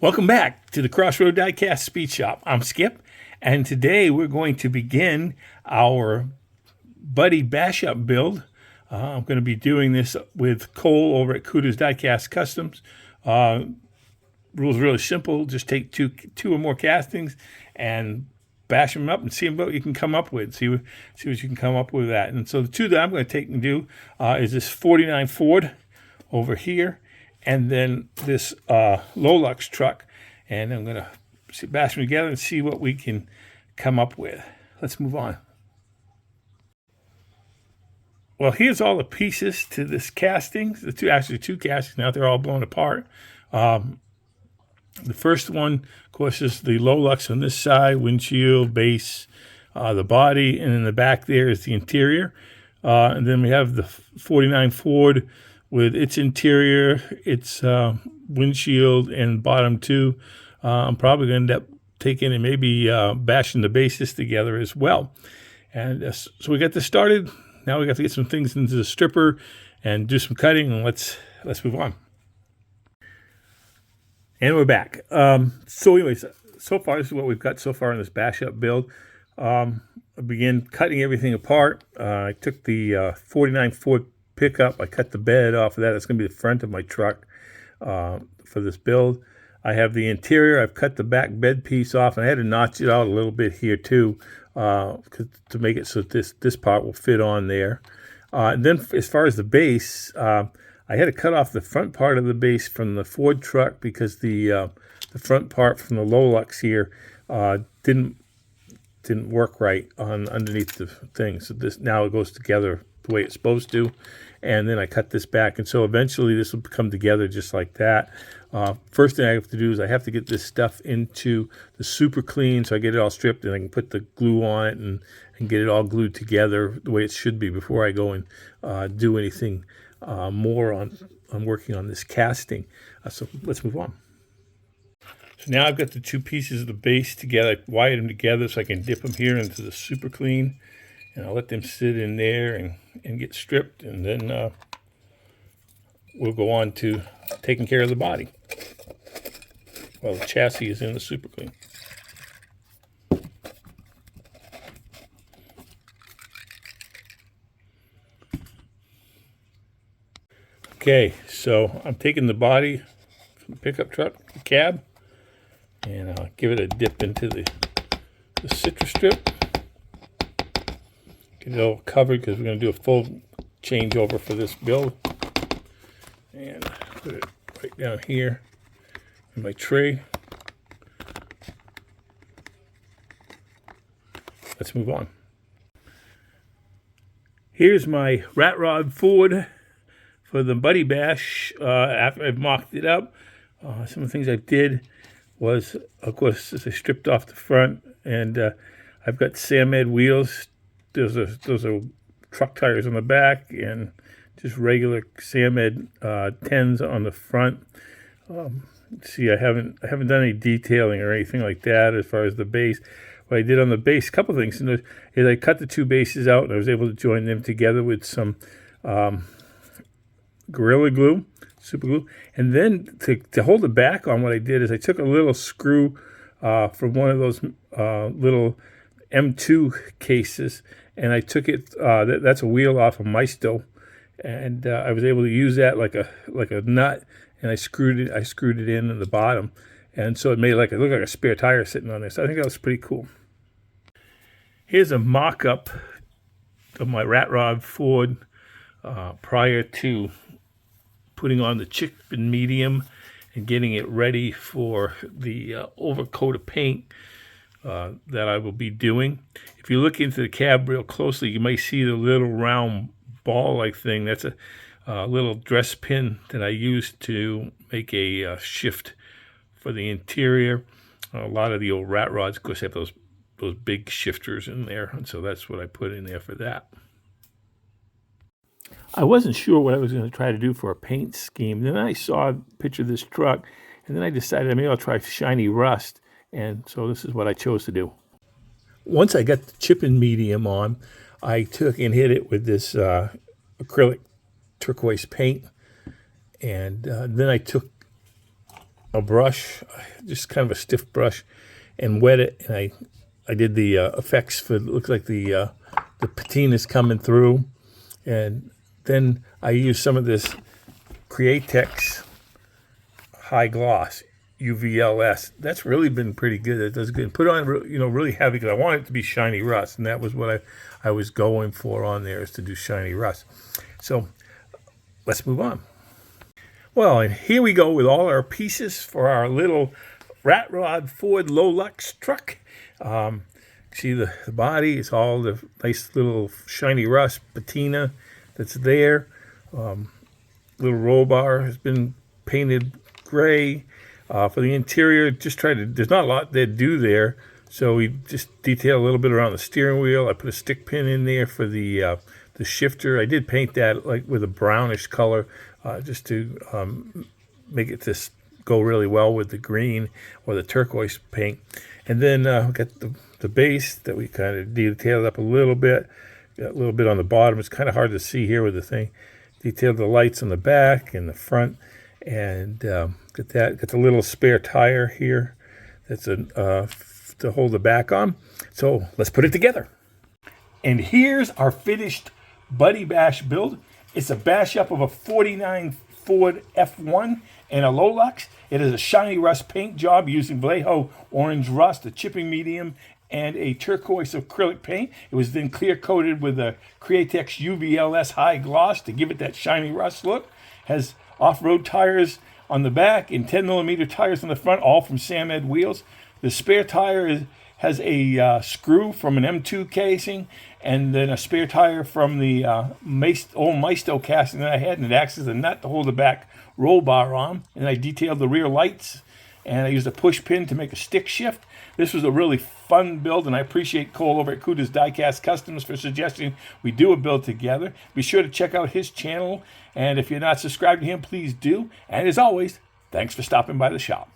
Welcome back to the Crossroad Diecast Speed Shop. I'm Skip, and today we're going to begin our Buddy Bash-Up build. I'm going to be doing this with Cole over at Cuda's Diecast Customs. Rules are really simple. Just take two or more castings and bash them up and see what you can come up with. See what you can come up with that. And so the two that I'm going to take and do is this 49 Ford over here, and then this Lolux truck, and I'm going to bash them together and see what we can come up with. Let's move on. Well, here's all the pieces to this casting. The two castings now. They're all blown apart. The first one, of course, is the Lolux on this side, windshield, base, the body, and in the back there is the interior. And then we have the 49 Ford with its interior, its windshield, and bottom two. I'm probably going to end up taking and maybe bashing the bases together as well. And so we got this started. Now we got to get some things into the stripper and do some cutting, and let's move on. And we're back. So anyways, so far this is what we've got so far in this bash-up build. I began cutting everything apart. I took the 49 Ford pickup. I cut the bed off of that. That's going to be the front of my truck for this build. I have the interior. I've cut the back bed piece off, and I had to notch it out a little bit here too to make it so this part will fit on there. And then as far as the base, I had to cut off the front part of the base from the Ford truck because the front part from the Lolux here didn't work right on underneath the thing. So this now it goes together the way it's supposed to, and then I cut this back, and so eventually this will come together just like that. First thing I have to do is I have to get this stuff into the super clean, so I get it all stripped and I can put the glue on it and get it all glued together the way it should be before I go and do anything more on working on this casting. So let's move on. So now I've got the two pieces of the base together. I wired them together so I can dip them here into the super clean, and I'll let them sit in there and get stripped, and then we'll go on to taking care of the body while the chassis is in the super clean. Okay, so I'm taking the body from the pickup truck, the cab, and I'll give it a dip into the citrus strip. Get it all covered because we're going to do a full changeover for this build. And put it right down here in my tray. Let's move on. Here's my rat rod Ford for the Buddy Bash. After I've mocked it up, some of the things I did was, of course, I stripped off the front, and I've got Samed wheels. Those are truck tires on the back, and just regular Samed 10s on the front. See, I haven't done any detailing or anything like that as far as the base. What I did on the base, a couple things, is I cut the two bases out, and I was able to join them together with some Gorilla Glue, super glue. And then to hold it back on, what I did is I took a little screw from one of those little M2 cases, and I took it, that's a wheel off of Maisto, and I was able to use that like a nut, and I screwed it in at the bottom, and so it made it look like a spare tire sitting on there. So I think that was pretty cool. Here's a mock-up of my rat rod Ford prior to putting on the chip and medium and getting it ready for the overcoat of paint that I will be doing. If you look into the cab real closely, you may see the little round ball-like thing. That's a little dress pin that I used to make a shift for the interior. A lot of the old rat rods, of course, have those big shifters in there, and so that's what I put in there for that. I wasn't sure what I was going to try to do for a paint scheme. Then I saw a picture of this truck, and then I decided maybe I'll try shiny rust, and so this is what I chose to do. Once I got the chip and medium on, I took and hit it with this acrylic turquoise paint, and then I took a brush, just kind of a stiff brush, and wet it. And I did the effects for, it looked like the patina's coming through. And then I used some of this Createx High Gloss UVLS. That's really been pretty good. It does good. Put on, really heavy, because I want it to be shiny rust, and that was what I was going for on there, is to do shiny rust. So let's move on. Well, and here we go with all our pieces for our little Rat Rod Ford Low-Lux truck. See the body, it's all the nice little shiny rust patina that's there. Little roll bar has been painted gray. For the interior, there's not a lot to do there, so we just detail a little bit around the steering wheel. I put a stick pin in there for the shifter. I did paint that like with a brownish color, just to make it just go really well with the green or the turquoise paint. And then we got the base that we kind of detailed up a little bit. Got a little bit on the bottom. It's kind of hard to see here with the thing. Detailed the lights on the back and the front, and got the little spare tire here. That's to hold the back on. So let's put it together. And here's our finished Buddy Bash build. It's a bash up of a 49 Ford F1 and a Low-Lux. It is a shiny rust paint job using Vallejo orange rust, a chipping medium, and a turquoise acrylic paint. It was then clear coated with a Createx UVLS high gloss to give it that shiny rust look. Has off-road tires on the back and 10mm tires on the front, all from Sam Ed wheels. The spare tire has a screw from an M2 casing, and then a spare tire from the old Maisto casting that I had, and it acts as a nut to hold the back roll bar on. And I detailed the rear lights, and I used a push pin to make a stick shift. This was a really fun build, and I appreciate Cole over at Cuda's Diecast Customs for suggesting we do a build together. Be sure to check out his channel, and if you're not subscribed to him, please do. And as always, thanks for stopping by the shop.